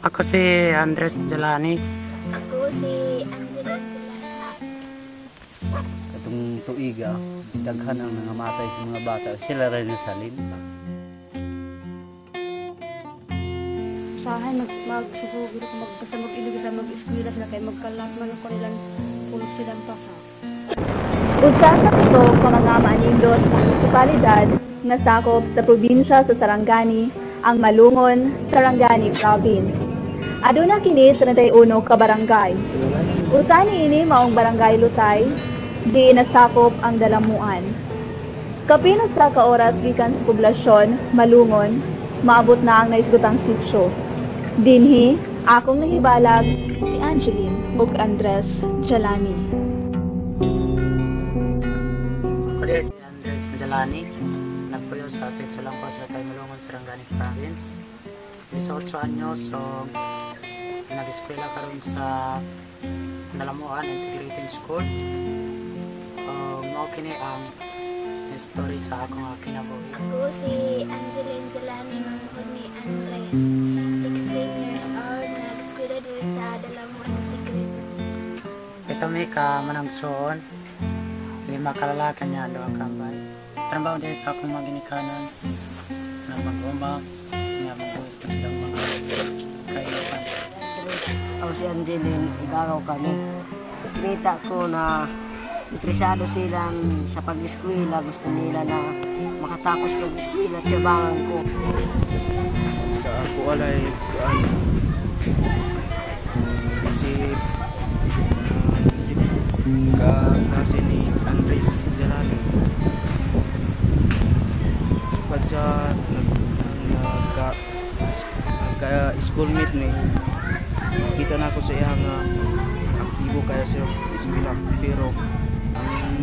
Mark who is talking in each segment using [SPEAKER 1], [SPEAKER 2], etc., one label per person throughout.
[SPEAKER 1] Ako si Andres Jalani.
[SPEAKER 2] Ako si Angela
[SPEAKER 3] Katong tuiga, daghan ang nangamatay sa mga bata, sila rin nasalin.
[SPEAKER 4] Usahay magsuguro ko basta mag-ilig sa mag-eskwela sila kay magkalat man ko nilang pulos silang pasa.
[SPEAKER 5] Usa sa pito ka mga manindot ng munisipalidad nga sakop sa probinsya sa Sarangani, ang Malungon, Sarangani Province. Aduna kini 31 ka barangay. Usa niini maong barangay Lutay, di nasakop ang Dalamuan. Kapino sa ka oras gikan sa poblasyon Malungon, maabot na ang naisgutang sitio. Dinhi, akong nahibalag si Angeline ug Andres Jalani.
[SPEAKER 1] Ako din si Andres Jalani. Nagpuyo sa Sitio Langkos, Lutay, Malungon, Sarangani Province. 18 anyos, so nag-eskwela karon sa Dalamuan Integrated School. Mao kini ang history sa akong kinabuhi.
[SPEAKER 2] Ako si Angeline Jalani, manghod ni Andres. 16 years old, nag-eskwela diri sa Dalamuan Integrated School.
[SPEAKER 1] Ito may ka manangsoon. 5 ka lalaki niya, 2 kambay. Trabaho din sa akong mga ginikanan na mag-uma, nga mag-uupot silang mga kailan.
[SPEAKER 6] Ako si Angeline, igagaw kami. Kita ko na interesado sila sa pag-eskwela, gusto nila na makatapos pag-eskwela, tiyabangan ko.
[SPEAKER 7] Sa ako alay, kasi kasi ni Andres Jalani. Sukad sa nagka-schoolmate ni, kita na ako sa iya nga aktibo kaya sa eskwela, pero ang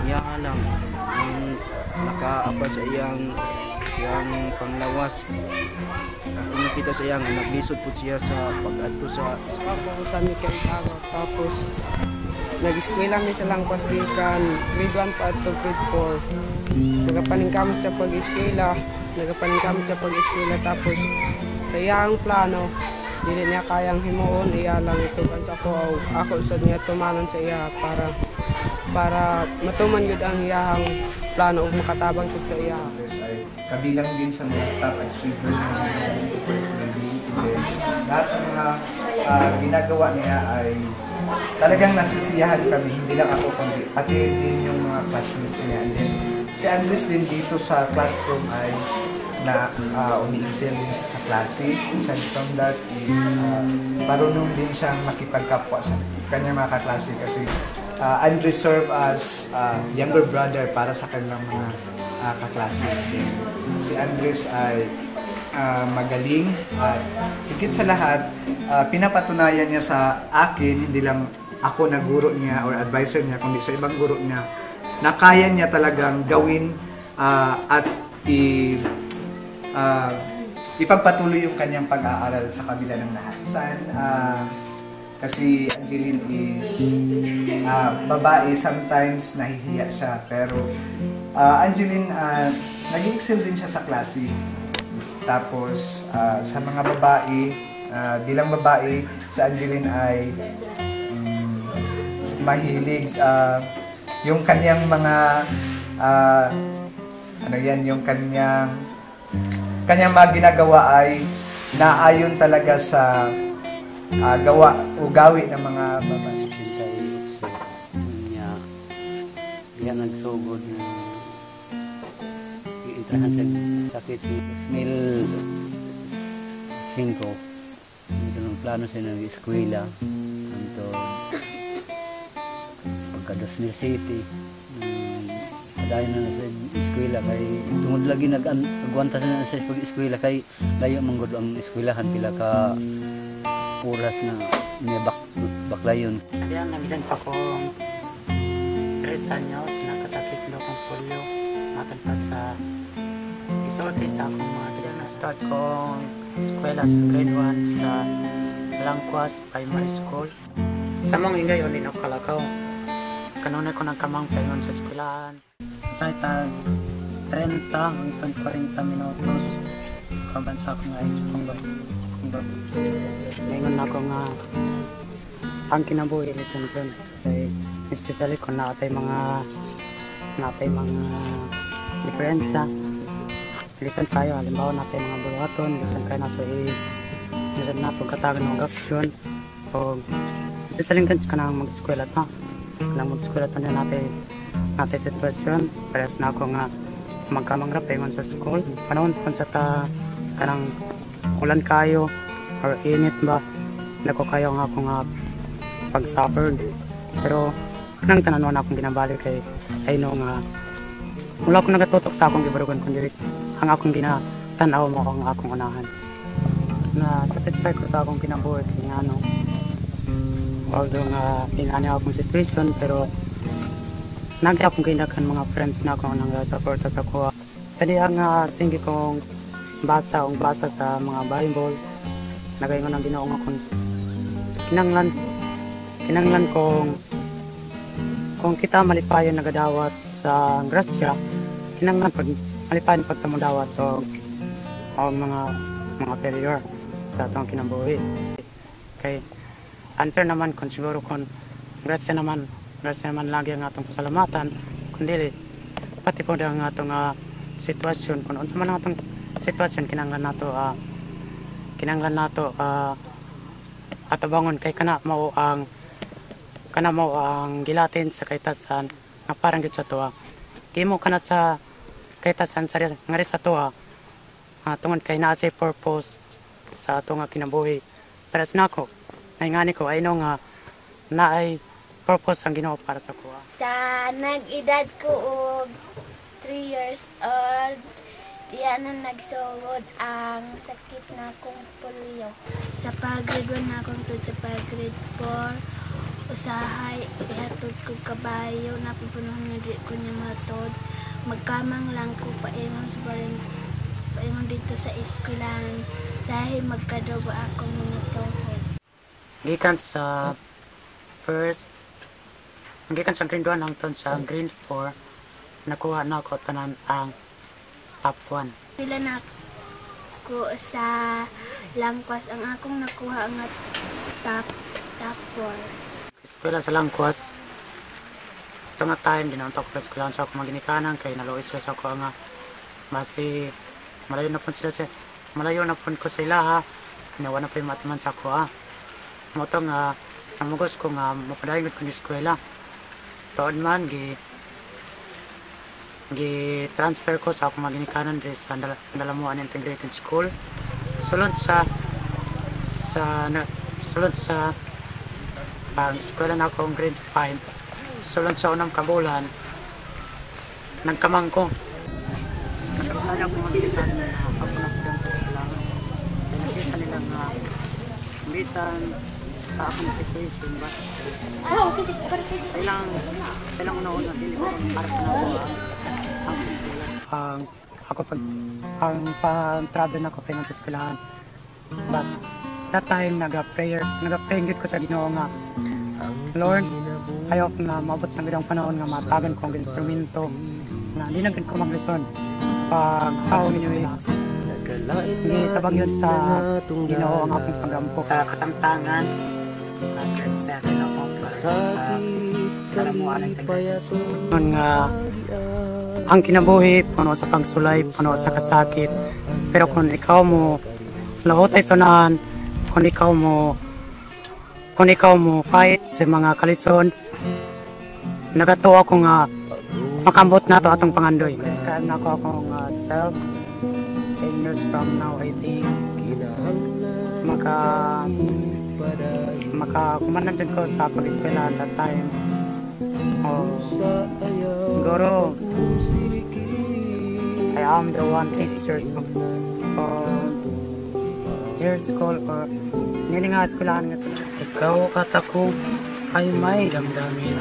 [SPEAKER 7] iya lang ang nakaabad sa iyang panglawas. Kung nakita sa iya nga naglisod po siya sa pag-adto sa
[SPEAKER 6] Ako sa Mikel Tago, tapos nag-eskwela mi sa Langkos gikan grade 1 pa to grade 4. Nagapaningkamot sa pag-eskwela, tapos sa iyang plano dili niya kayang himuon, iya lang ito sa ako usad niya tumanon sa iya para matuman yun ang iyang plano ug makatabang sa iya.
[SPEAKER 8] Ay kabilang din sa mga top achievers ng sa first grade. Lahat ng mga ginagawa niya ay talagang nasisiyahan kami, hindi lang ako kundi pati din yung mga classmates niya. And then, si Andres din dito sa classroom ay umi-excel din siya sa klase. Aside from that is marunong din siyang makipagkapwa sa kanyang mga kaklase kasi Andres serve as younger brother para sa kanilang mga kaklase. Si Andres ay magaling at higit sa lahat pinapatunayan niya sa akin, hindi lang ako na guro niya or advisor niya kundi sa ibang guro niya na kaya niya talagang gawin at ipagpatuloy yung kanyang pag-aaral sa kabila ng lahat. Kasi Angeline is babae, sometimes nahihiya siya, pero Angeline nag-excel din siya sa klase. Tapos sa mga babae, bilang babae, si Angeline ay mahilig yung kanyang mga yung kanyang mga ginagawa ay naayon talaga sa gawa o gawi ng mga babae.
[SPEAKER 3] Yan nagsugod na iintrahan sa sakit ni 2005. Ito ng plano siya ng eskwela until pagka 2007 padayon na sa eskwela kay tungod lagi nag-agwanta na sa pag-eskwela kay layo manggod ang eskwelahan pila ka oras na niya baklayon.
[SPEAKER 1] Sabihan namilan pa kong 3 anyos, nakasakit lo kong polio. Matagpas sa isorte sa akong mga sabihan. Na-start kong eskwela sa grade 1 sa Langkwas Primary School. Sa mong ingay yun, inakalakaw. Kanunay ko ng kamang payon sa eskwelahan. Sa itag 30 hanggang 40 minutos kaban sa akong ayos pang ngayon ako nga ang kinabuhi lesson kay especially kung natay mga diferensya listen tayo halimbawa natay mga buhaton listen kayo nato listen nato katagan ng aksyon o especially kanang mag-eskwela ta kanang mag-eskwela ta na natay sitwasyon pares na ako nga magkamangrap ingon sa school panahon kung sa ta kanang ulan kayo or init ba nako kayo nga ako nga pag-suffered pero kanang tananon akong ginabalik kay I know nga wala akong nagatutok sa akong gibarugan kundi ang akong ginatanaw mo ang akong unahan na satisfied ko sa akong kinabuhi kay nga ano although nga inani akong situation pero nagi akong kinakan mga friends na akong nang-suporta sa kuha sa dihang singi kong basa sa mga Bible nagayon ang ginaong akong kinanglan kung kita malipayon nagadawat sa grasya kinanglan pag malipayon pagtamudawat o mga failure sa atong kinabuhi kay unfair naman kung siguro kung grasya naman lagi ang atong pasalamatan kundi pati po ang atong sitwasyon kung unsa man ang atong sitwasyon kinanglan nato atabangon kay kana mao ang gilatin sa kaitasan nga parang gyud sa tuwa gimo kana sa kaitasan sa ngari sa tuwa tungod kay naa say purpose sa ato nga kinabuhi para sa nako ngani ko I know nga naay purpose ang Ginoo para sa kuha
[SPEAKER 2] Sa nag-edad ko og 3 years old, diyan na nagsugod ang sakit na kong polio. Sa pag-grade 1 na akong tud sa pag-grade 4, usahay, ihatod ko kabayo, napupunuhan na di ko niya matod. Magkamang lang ko paingon sa paingon dito sa eskwelahan. Sahi magkadobo akong mga tuhod.
[SPEAKER 1] gikan sa grade 1 hangtod sa grade 4 nakuha na ako tanan ang top 1
[SPEAKER 2] Pila na ko sa langkwas ang akong nakuha nga top 4.
[SPEAKER 1] eskwela sa Langkwas ito nga time ginantok ko sa eskwelahan sa ako maginikanan kay naluis sila sa ako nga malayo na po ko sa ilaha nawa na po yung matiman sa ako mo ito nga namugos ko nga mapadayon ko ng eskwela taon man transfer ko sa akong maginikanan diri sa Dalamuan Integrated School sulod sa eskwela na akong grade 5 sulod sa unang kabulan nagkamang ko nakasala akong maginikanan na ako na po sa eskwelahan nakita nilang bisan sa akong situation ba silang una-una dili ko para na ako pag-travel na ako pinag sa eskwelahan but that time nag-pray gid ko sa Ginoo nga Lord ayaw na maabot na gid ang panahon nga matagan ko ang instrumento na di na gid ko maglisod pag haon niyo tabang yun sa Ginoo ang akong pagampo sa kasamtangan grade 7 ako para sa Dalamuan Integrated School nga ang kinabuhi puno sa pagsulay puno sa kasakit pero kung ikaw mo lahot ay sunahan kung ikaw mo fight sa mga kalison nagatuwa ko nga makambot na to atong pangandoy kaya na ako akong self 10 years from now I think kumanan dyan ko sa pag-eskwela at that time siguro I am the one teachers of year school or nili nga eskwelahan nga ikaw at ako ay may damdamin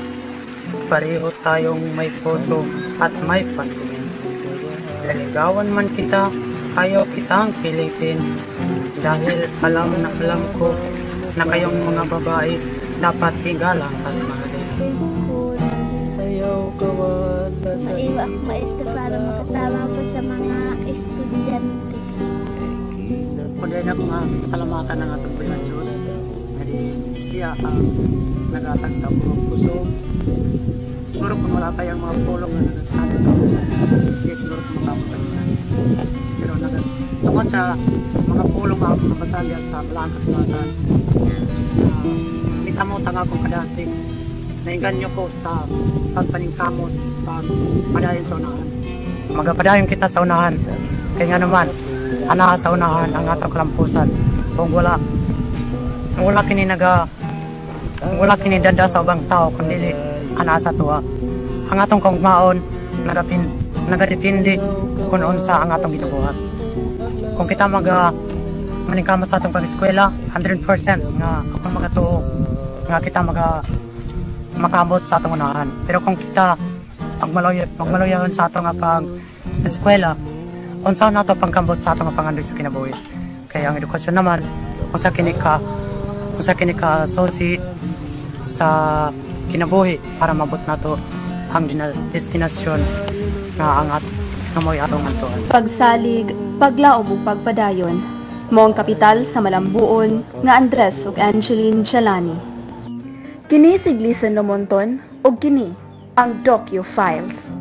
[SPEAKER 1] pareho tayong may puso at may pantingin naligawan man kita ayaw kitang pilitin dahil alam ko na kayong mga babae dapat igalang at mahalin.
[SPEAKER 2] Maiwa ako maestro para makatama po sa mga estudyante.
[SPEAKER 1] Kundi Kaya na ko nga salamatan ng atong Panginoon Diyos. Kasi siya ang nagatag sa akong puso. Siguro kung wala tayong mga pulong na nagsasabi sa puso, hindi siguro kung makapunta niya. Pero tungkol sa mga pulong na akong nabasalya sa Balang Kasulatan, misamutan akong kadasig. Nainganyo ko sa pagpaningkamot, pagpadayon sa unahan. Magapadayon kita sa unahan. Kaya nga naman, ana sa unahan ang atong kalampusan. Kung wala kini dada sa ubang tao, kundi ana sa tuwa. Ang atong kaugmaon, nagadepende kung unsa ang atong ginabuhat. Kung kita maningkamot sa atong pag-eskwela, 100% nga akong magatuo, nga kita makamot sa atong unahan. Pero kung kita magmaluyahon sa atong pag-eskwela, unsa na to pangkambot sa atong pangandoy sa kinabuhi. Kaya ang edukasyon naman, unsa kini ka sosi sa kinabuhi para mabot nato ang destinasyon nga mo'y atong antuan.
[SPEAKER 5] Pagsalig, paglaom ug pagpadayon. Mo ang kapital sa Malambuon nga Andres ug Angeline Jalani. Kini si Gleason Lomonton ug kini ang Docu Files.